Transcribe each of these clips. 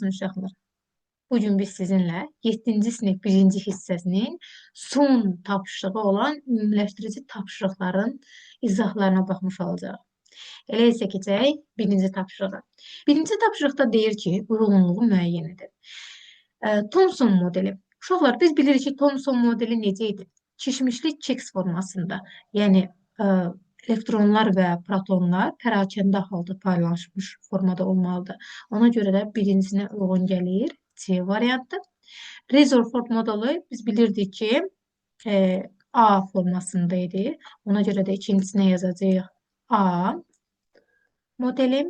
Uşaqlar, bugün biz sizinlə 7-ci sinif 1-ci hissəsinin son tapşırığı olan ümumiləşdirici tapşırıqların izahlarına baxmış olacaq. Elə isə keçək birinci tapşırığa. Birinci tapşırıqda deyir ki, uyğunluğu müəyyən edin. Thomson modeli. Uşaqlar, biz bilirik ki, Thomson modeli necə idi? Çişmişli Çeks formasında, yəni elektronlar və protonlar pərakəndə halda paylaşmış formada olmalıdır. Ona görə də birincisinə uyğun gəlir C variantı. Rutherford modeli biz bilirdik ki, A formasında idi. Ona görə də ikincisinə yazacağıq A modeli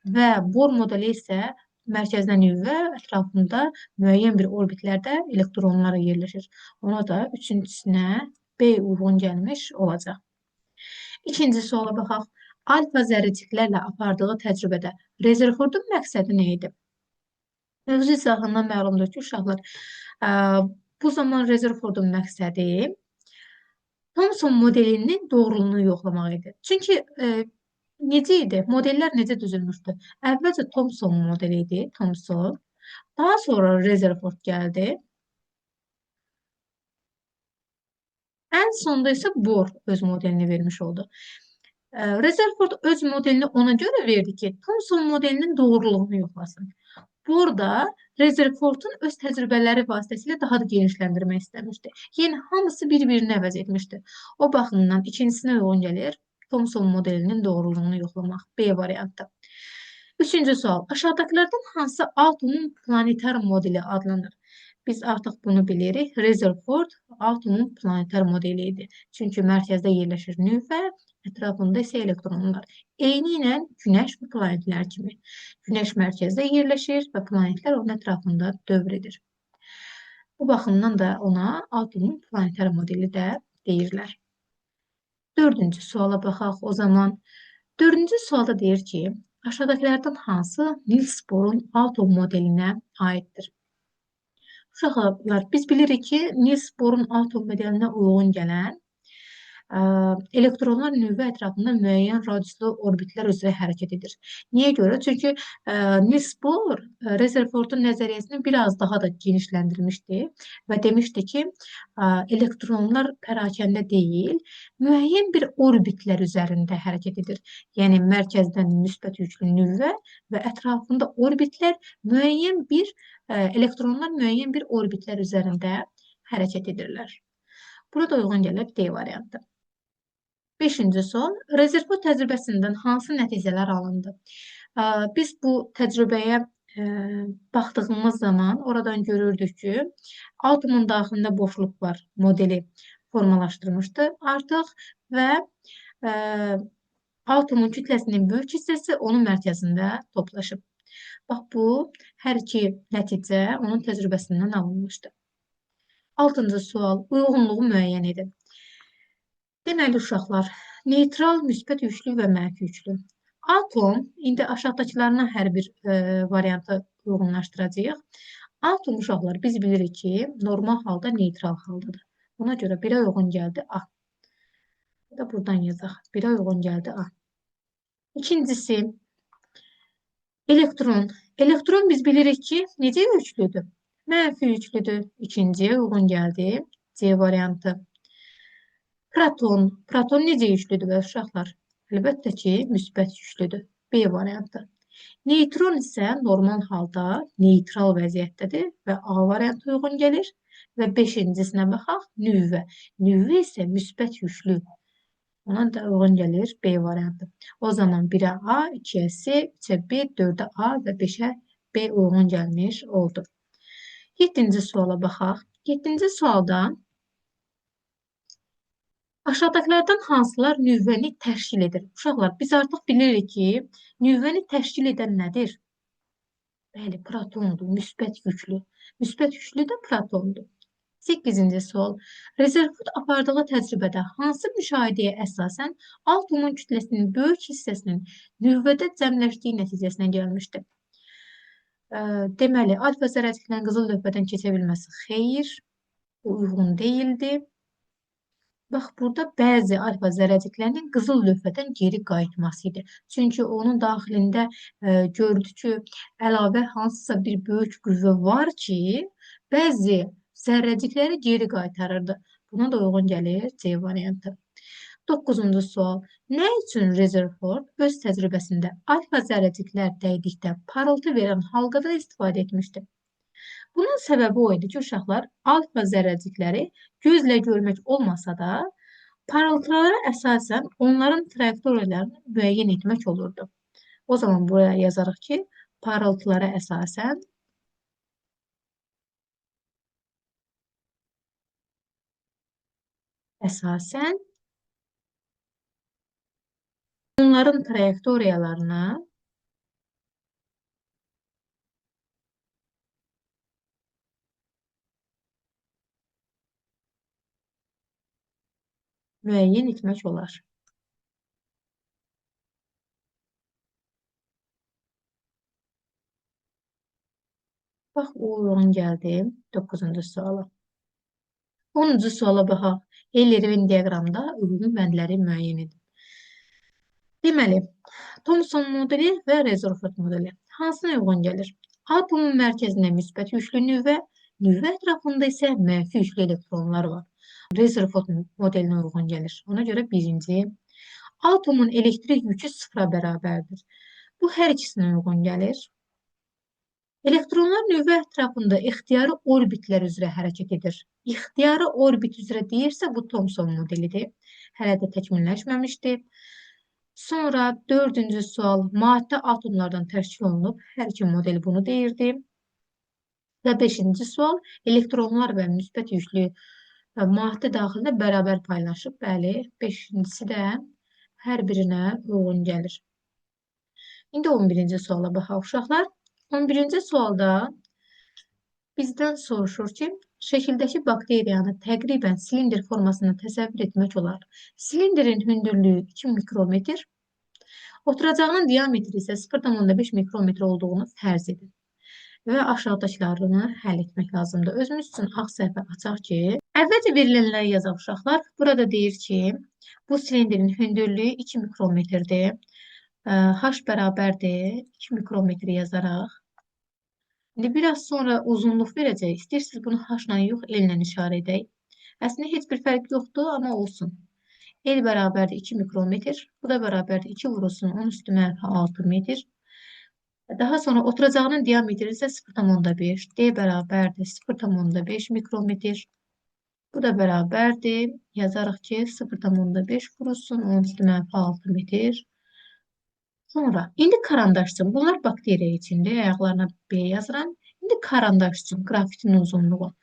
və Bohr modeli isə mərkəzdən nüvə ətrafında müəyyən bir orbitlərdə elektronlar yerləşir. Ona da üçüncüsünə B uyğun gəlmiş olacaq. İkinci suala baxaq. Alfa zərrəciklərlə apardığı təcrübədə Rutherfordun məqsədi nə idi? Mövzu izahından məlumdur ki, uşaqlar, bu zaman Rutherfordun məqsədi Thomson modelinin doğruluğunu yoxlamaq idi. Çünki necə idi? Modellər necə düzülmüşdü? Əvvəlcə Thomson modeli idi, Thomson. Daha sonra Rutherford gəldi. Ən sonda isə Bohr öz modelini vermiş oldu. Rutherford öz modelini ona görə verdi ki, Thomson modelinin doğruluğunu yoxlasın. Burada Rutherfordun öz təcrübələri vasitəsilə daha da genişləndirmək istəmişdi. Yəni, hamısı bir-birini əvəz etmişdi. O baxımdan ikincisinə uyğun gəlir Thomson modelinin doğruluğunu yoxlamaq. B variantı. Üçüncü sual. Aşağıdakilərdən hansı atomun planetar modeli adlanır? Biz artıq bunu bilirik. Rutherford atomun planetar modeli idi. Çünki mərkəzdə yerləşir nüvə, ətrafında isə elektronlar. Eyni ilə Günəş və planetlər kimi. Günəş mərkəzdə yerləşir və planetlər onun ətrafında dövr edir. Bu baxımdan da ona atomun planetar modeli də deyirlər. Dördüncü suala baxaq o zaman. Dördüncü sualda deyir ki, aşağıdakilərdən hansı Niels Bohr'un atom modelinə aiddir? Uşaqlar, biz bilirik ki, Niels Bohr'un atom modelinə uyğun gələn elektronlar nüvə ətrafında müəyyən radiuslu orbitlər üzrə hərəkət edir. Niyə görə? Çünki Niels Bohr Rutherfordun nəzəriyyəsini biraz daha da genişləndirmişdi və demişdi ki, elektronlar pərakəndə deyil, müəyyən bir orbitlər üzərində hərəkət edir. Yəni, mərkəzdən müsbət yüklü nüvə və ətrafında orbitlər müəyyən bir elektronlar müəyyən bir orbitlər üzərində hərəkət edirlər. Burada uyğun gəlir D variantı. Beşinci sual. Rutherford təcrübəsindən hansı nəticələr alındı? Biz bu təcrübəyə baxdığımız zaman oradan görürdük ki, atomun daxilində boşluq var modeli formalaşdırmışdı artıq və atomun kütləsinin böyük hissəsi onun mərkəzində toplaşıb. Bax, bu hər iki nəticə onun təcrübəsindən alınmışdı. Altıncı sual. Uyğunluğu müəyyən edin. Deməli, uşaqlar, neytral, müsbət yüklü və mənfi yüklü. Atom, indi aşağıdakılarına hər bir variantı uyğunlaşdıracağıq. Atom, uşaqlar, biz bilirik ki, normal halda neytral haldadır. Ona görə 1-ə uyğun gəldi A. Bu da buradan yazaq. 1-ə uyğun gəldi A. İkincisi, elektron. Elektron biz bilirik ki, necə yüklüdür? Mənfi yüklüdür. İkinciyə uyğun gəldi C variantı. Proton. Proton necə yüklüdür və uşaqlar? Əlbəttə ki, müsbət yüklüdür. B variantı. Neytron isə normal halda neytral vəziyyətdədir və A variantı uyğun gəlir. Və beşincisinə baxaq, nüvə. Nüvə isə müsbət yüklü. Ona da uyğun gəlir B variantı. O zaman 1-ə A, 2-ə C, 3-ə B, 4-ə A və 5-ə B uyğun gəlmiş oldu. 7-ci suala baxaq. 7-ci sualda aşağıdakilərdən hansılar nüvvəni təşkil edir? Uşaqlar, biz artıq bilirik ki, nüvvəni təşkil edən nədir? Bəli, protondur, müsbət yüklü. Müsbət yüklü də protondur. 8-ci sual. Rutherford apardığı təcrübədə hansı müşahidəyə əsasən atomun kütləsinin böyük hissəsinin nüvvədə cəmləşdiyi nəticəsinə gəlmişdir? Deməli, alfa zərrəciklərin qızıl lövhədən keçə bilməsi xeyr, uyğun deyildi. Bax, burada bəzi alfa zərrəciklərinin qızıl lövhədən geri qayıtması idi. Çünki onun daxilində gördü ki, əlavə hansısa bir böyük qüvvə var ki, bəzi zərrəcikləri geri qaytarırdı. Buna da uyğun gəlir C variantı. 9-cu sual. Nə üçün Rutherford öz təcrübəsində alfa zərrəciklər dəydikdə parıltı verən halqadan istifadə etmişdi? Bunun səbəbi o idi ki, uşaqlar alfa zərrəcikləri gözlə görmək olmasa da, parıltılara əsasən onların trayektoriyalarını müəyyən etmək olurdu. O zaman buraya yazarıq ki, parıltılara əsasən onların trayektoriyalarını müəyyən etmək olar. Bax, uyğun gəldi 9-cu suala. 10-cu suala baxaq. Eyler-Venn diaqramda uyğun bəndləri müəyyən edin. Deməli, Thomson modeli və Rutherford modeli hansına uyğun gəlir? Atomun mərkəzində müsbət yüklü nüvə, nüvə ətrafında isə mənfi yüklü elektronlar var. Rutherford modelinə uyğun gəlir. Ona görə birinci, atomun elektrik yükü sıfıra bərabərdir. Bu hər ikisinə uyğun gəlir. Elektronlar nüvə ətrafında ixtiyari orbitlər üzrə hərəkət edir. İxtiyari orbit üzrə deyirsə, bu Thomson modelidir. Hələ də təkmilləşməmişdir. Sonra 4-cü sual, maddə atomlardan təşkil olunub. Hər iki model bunu deyirdi. Və 5-ci sual, elektronlar və müsbət yüklü maddə daxilində bərabər paylaşıb. Bəli, 5-incisi də hər birinə uyğun gəlir. İndi 11-ci suala baxaq uşaqlar. 11-ci sualda bizdən soruşur ki, şəkildəki bakteriyanı təqribən silindr formasında təsəvvür etmək olar. Silindrin hündürlüyü 2 mikrometr, oturacağının diametri isə 0,5 mikrometr olduğunu fərz edin. Və aşağıdakılarını həll etmək lazımdır. Özümüz üçün ağ səhvə açaq ki, əvvəlcə verilənləri yazaq uşaqlar. Burada deyir ki, bu silindrin hündürlüyü 2 mikrometrdir. H bərabərdir 2 mikrometr yazaraq. İndi biraz sonra uzunluq verəcək. İstəyirsiniz bunu H-la yox, L-lə işarə edək. Əslində heç bir fərq yoxdur, amma olsun. L bərabərdir 2 mikrometr. Bu da bərabərdir 2 vurulsun 10 üstü mənfi 6 metr. Daha sonra oturacağının diametri isə 0,5. D bərabərdir 0,5 mikrometr. Bu da bərabərdir. Yazarıq ki, 0,5 vurulsun 10 üstü mənfi 6 metr. Sonra, indi karandaş üçün, bunlar bakteriya içindir, ayaqlarına B yazıram. İndi karandaş üçün, qrafitin uzunluğu.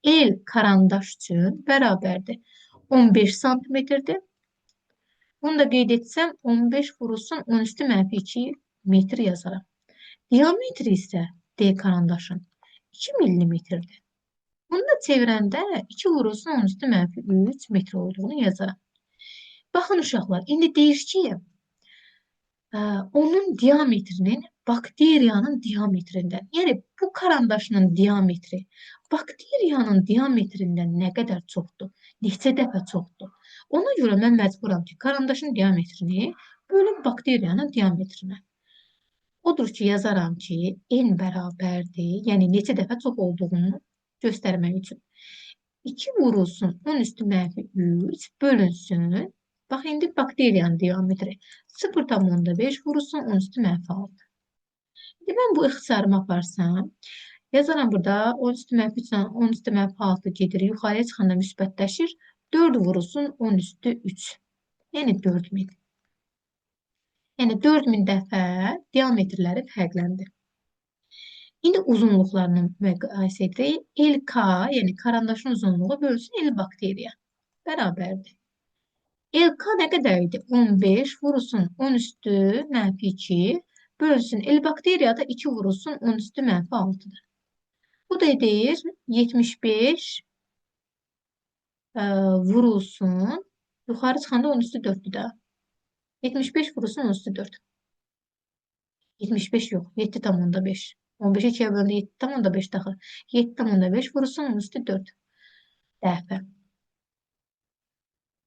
L karandaş üçün bərabərdir 15 santimetrdir. Bunu da qeyd etsəm, 15 vurulsun 10 üstü mənfi 2 metr yazaram. Diametri isə D karandaşın 2 millimetrdir. Bunu da çevirəndə 2 vurulsun 10 üstü mənfi 3 metr olduğunu yazaram. Baxın uşaqlar, indi deyir ki, onun diametrinin bakteriyanın diametrindən, yəni bu karandaşının diametri bakteriyanın diametrindən nə qədər çoxdur, neçə dəfə çoxdur. Ona görə mən məcburam ki, karandaşın diametrini bölüm bakteriyanın diametrinə. Odur ki, yazaram ki, n bərabərdir, yəni neçə dəfə çox olduğunu göstərmək üçün. 2 vurulsun 10 üstü mənfi 3 bölünsün. Bax, indi bakteriyanın diametri 0,5 vurulsun 10 üstü mənfi 6. İndi mən bu ixtisarımı aparsam, yazaram burada 10 üstü mənfi 3 10 üstü mənfi 6 gedir. Yuxarıya çıxanda müsbətləşir. 4 vurulsun 10 üstü 3. Yəni 4000. Yəni 4000 dəfə diametrləri fərqləndir. İndi uzunluqlarını müqayisə edirik. LK, yəni karandaşın uzunluğu bölünsün L bakteriya. Bərabərdir. LK nə qədər idi? 15 vurulsun 10 üstü mənfi 2 bölünsün. L bakteriyada 2 vurulsun 10 üstü mənfi 6'dır. Bu da deyir 75 vurulsun. Yuxarı çıxanda 10 üstü 4'dür də. 75 vurulsun 10 üstü 4. 75 yox. 7,5. 15'i 2'ye bölündü 7,5 daxil. 7,5 vurulsun 10 üstü 4 dəfə.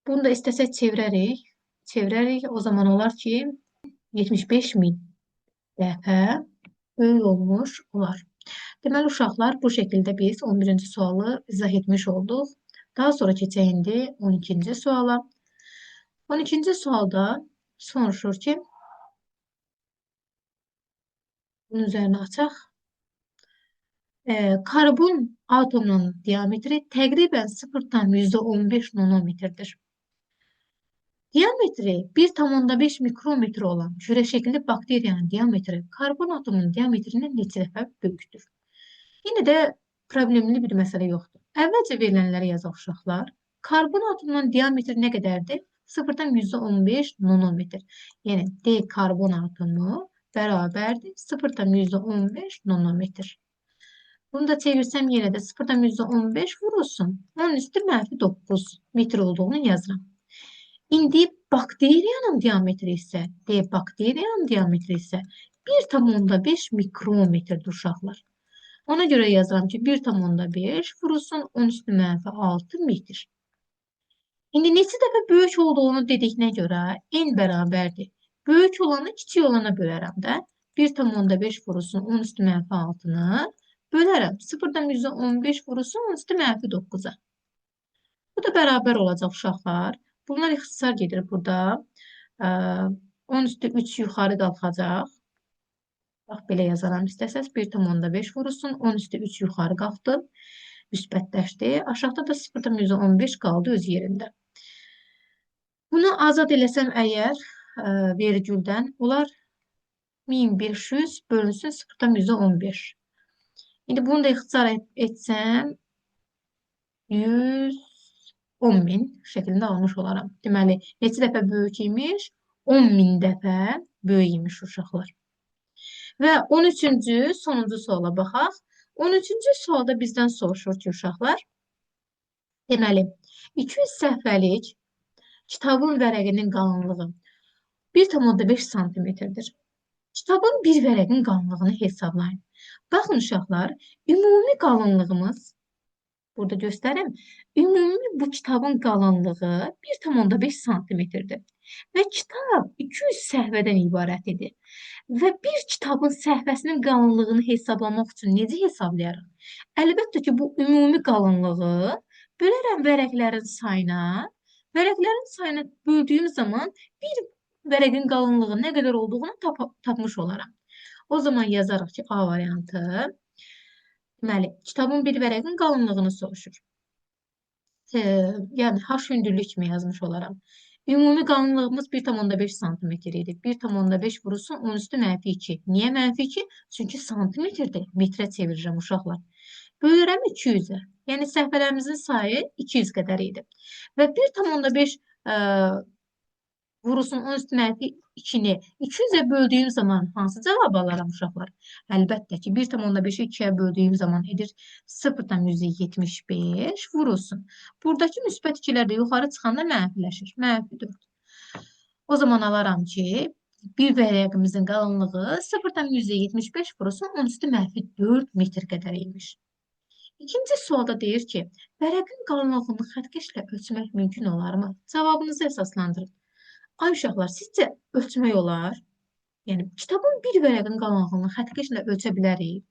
Bunu da istəsək çevirərik. Çevirərik. O zaman olar ki 75.000 dəfə böyük olmuş olar. Deməli, uşaqlar, bu şəkildə biz 11-ci sualı izah etmiş olduq. Daha sonra keçək indi 12-ci suala. 12-ci sualda soruşur ki, bunun üzərinə açaq. Karbon atomunun diametri təqribən 0,15 nanometrdir. Diametri 1,5 mikrometr olan küre şəkilli bakteriyanın diametri karbon atomunun diametrindən neçə dəfə böyükdür? Yine də problemli bir məsələ yoxdur. Əvvəlcə verilənləri yazaq uşaqlar. Karbon atomunun diametri nə qədərdir? 0,15 nanometr. Yəni D karbon atomu bərabərdir 0,15 nanometr. Bunu da çevirsəm yenə də 0,15 vurulsun. 10 üstü -9 metr olduğunu yazıram. İndi bakteriyanın diametri isə, bakteriyanın diametri isə 1,5 mikrometrdir uşaqlar. Ona görə yazıram ki 1,5 vurulsun 10 üstü -6 metr. İndi neçə dəfə böyük olduğunu dediklə görə n bərabərdir. Böyük olanı kiçik olana bölərəm də. 1,5 vurulsun 10 üstü -6-nı bölərəm. 0,15 vurulsun 10 üstü -9-a. Bu da bərabər olacaq uşaqlar. Bunlar ixtisar gedir burada. 10 üstü 3 yuxarı qalxacaq. Bax, belə yazaram istəsəz. 1,5 vurulsun 10 üstü 3 yuxarı qalxdı. Müsbətləşdi. Aşağıda da 0,15 qaldı öz yerində. Bunu azad eləsəm əgər vergüldən olar 1500 bölünsün 0,15. İndi bunu da ixtisar etsəm 110.000 şəklində almış olaram. Deməli, neçə dəfə böyük imiş? 10.000 dəfə böyük imiş uşaqlar. Və 13-cü, sonuncu suala baxaq. 13-cü sualda bizdən soruşur ki, uşaqlar, deməli, 200 səhifəlik kitabın vərəqinin qalınlığı 1,5 santimetrdir. Kitabın bir vərəqin qalınlığını hesablayın. Baxın uşaqlar, ümumi qalınlığımız, burada göstərim, ümumi bu kitabın qalınlığı 1,5 santimetrdir. Və kitab 200 səhvədən ibarət edir. Və bir kitabın səhvəsinin qalınlığını hesablamaq üçün necə hesablayarıq? Əlbəttə ki, bu ümumi qalınlığı bölərəm vərəqlərin sayına. Vərəqlərin sayına böldüyüm zaman bir vərəqin qalınlığı nə qədər olduğunu tapmış olaram. O zaman yazarıq ki, A variantı. Deməli, kitabın bir vərəqin qalınlığını soruşur. Yəni, H hündürlük kimi yazmış olaram. Ümumi qalınlığımız 1,5 santimetr idi. 1,5 vurulsun 10 üstü -2. Niyə -2? Çünki santimetrdə metrə çevirirəm uşaqlar. Bölürəm 200-ə. Yəni, səhvələrimizin sayı 200 qədər idi. Və 1,5 vurulsun 10 üstü -2-ni 200-ə böldüyüm zaman hansı cavab alaram uşaqlar? Əlbəttə ki, 1,5-i 2-yə böldüyüm zaman edir 0,75 vurulsun. Buradakı müsbət 2-lər də yuxarı çıxanda mənfiləşir. -4. O zaman alaram ki, bir vərəqimizin qalınlığı 0,75 vurulsun 10 üstü -4 metr qədər imiş. İkinci sualda deyir ki, vərəqin qalınlığını xəttkeşlə ölçmək mümkün olarmı? Cavabınızı əsaslandırın. Ay uşaqlar, sizcə ölçmək olar? Yəni, kitabın bir vərəqin qalınlığını xəttkeşlə ölçə bilərik.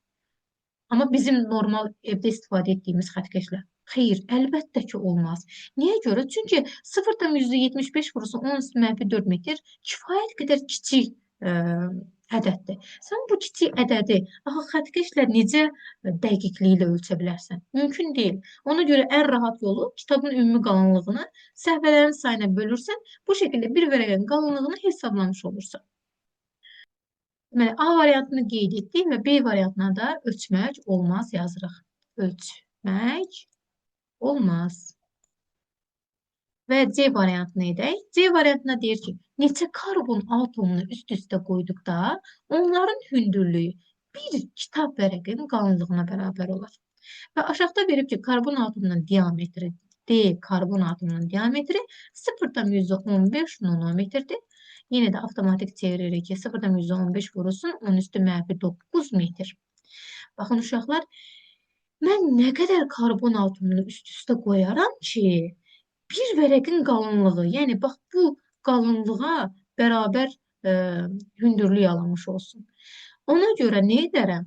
Amma bizim normal evdə istifadə etdiyimiz xəttkeşlə. Xeyr, əlbəttə ki, olmaz. Niyə görə? Çünki 0,75 vurulsun 10 üstü -4 metr kifayət qədər kiçik ədəddir. Sən bu kiçik ədədi axı xəttkeşlə necə dəqiqliyi ilə ölçə bilərsən? Mümkün deyil. Ona görə ən rahat yolu kitabın ümumi qalınlığını səhvələrin sayına bölürsən, bu şəkildə bir vərəqin qalınlığını hesablamış olursan. Deməli, A variantını qeyd etdik və B variantına da ölçmək olmaz yazırıq. Ölçmək olmaz. Və C variantını edək. C variantına deyir ki, neçə karbon atomunu üst-üstə qoyduqda onların hündürlüyü bir kitab vərəqinin qalınlığına bərabər olar. Və aşağıda verib ki, karbon atomunun diametri, D karbon atomunun diametri 0,15 nanometrdir. Yenə də avtomatik çeviririk ki, 0,15 vurulsun 10 üstü -9 metr. Baxın uşaqlar, mən nə qədər karbon atomunu üst-üstə qoyaram ki, Bir vərəqin qalınlığı, yəni bax bu qalınlığa bərabər e, hündürlük alınmış olsun. Ona görə nə edərəm?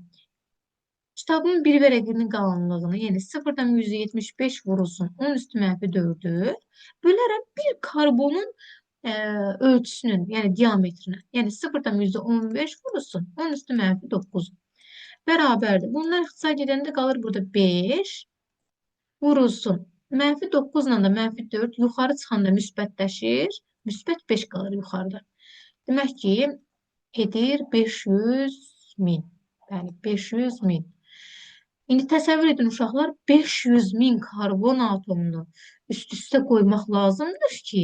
Kitabın bir vərəqinin qalınlığını, yəni 0,175 vurulsun 10 üstü mənfi 4-ü bölərəm bir karbonun ölçüsünün, yəni diametrinə. Yəni 0,15 vurulsun 10 üstü mənfi 9 bərabərdir. Bunlar ixtisar gedəndə qalır burada 5 vurulsun. Mənfi 9 ilə də mənfi 4 yuxarı çıxanda müsbətləşir. Müsbət 5 qalır yuxarıda. Demək ki, edir 500 min. Yəni 500 min. İndi təsəvvür edin uşaqlar, 500 min karbon atomunu üst-üstə qoymaq lazımdır ki,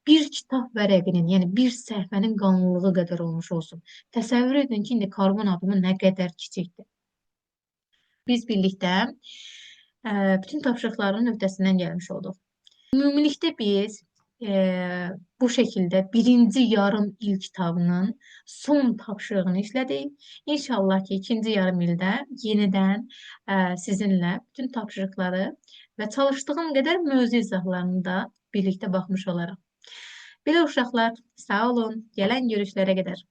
bir kitab vərəqinin, yəni bir səhifənin qalınlığı qədər olmuş olsun. Təsəvvür edin ki, indi karbon atomu nə qədər kiçikdir. Biz birlikdə bütün tapşırıqların öhdəsindən gəlmiş olduq. Ümumilikdə biz bu şəkildə birinci yarım il kitabının son tapşırığını işlədik. İnşallah ki, ikinci yarım ildə yenidən sizinlə bütün tapşırıqları və çalışdığım qədər mövzu izahlarını da birlikdə baxmış olaraq. Belə uşaqlar, sağ olun. Gələn görüşlərə qədər.